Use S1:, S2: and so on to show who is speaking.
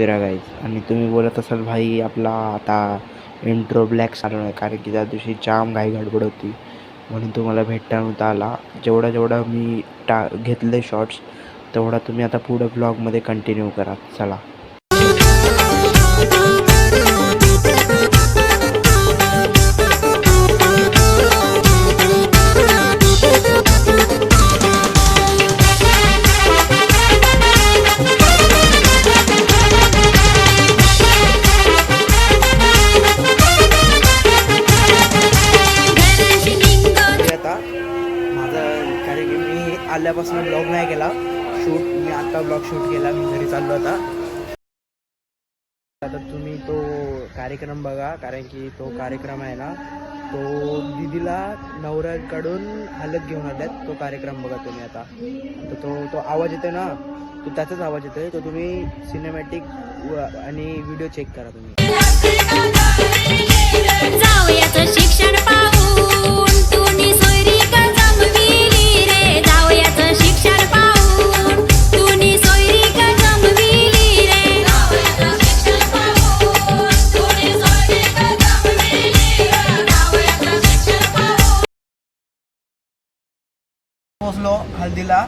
S1: फिरा गाईज. आणि तुम्ही बोलत असाल भाई आपला आता इंट्रो ब्लॅक चालू आहे, कारण की त्या दिवशी जाम घाई गडबड होती म्हणून तुम्हाला भेटता नव्हता आला. जेवढा मी घेतले शॉर्ट्स तेवढा तुम्ही आता पुढं ब्लॉगमध्ये कंटिन्यू करा. चला. आल्यापासून ब्लॉग नाही केला शूट. मी आता ब्लॉग शूट केला. मी घरी चाललो आता तुम्ही तो कार्यक्रम बघा, कारण की तो कार्यक्रम आहे ना, तो दीदीला नवऱ्याकडून अलग घेऊन आल्यात. तो कार्यक्रम बघा तुम्ही आता. तर तो आवाज येतो ना, तो त्याचाच आवाज येतोय. तो तुम्ही सिनेमॅटिक आणि व्हिडिओ चेक करा तुम्ही. शिक्षण पाहून तुम्ही सोयरी का जमविली रे, जावयाचं शिक्षण पाहून तुम्ही सोयरी का जमविली रे, जावयाचं शिक्षण पाहून तुम्ही सोयरी का जमविली रे, जावयाचं शिक्षण पाहून. पोहोचलो हल्दीला.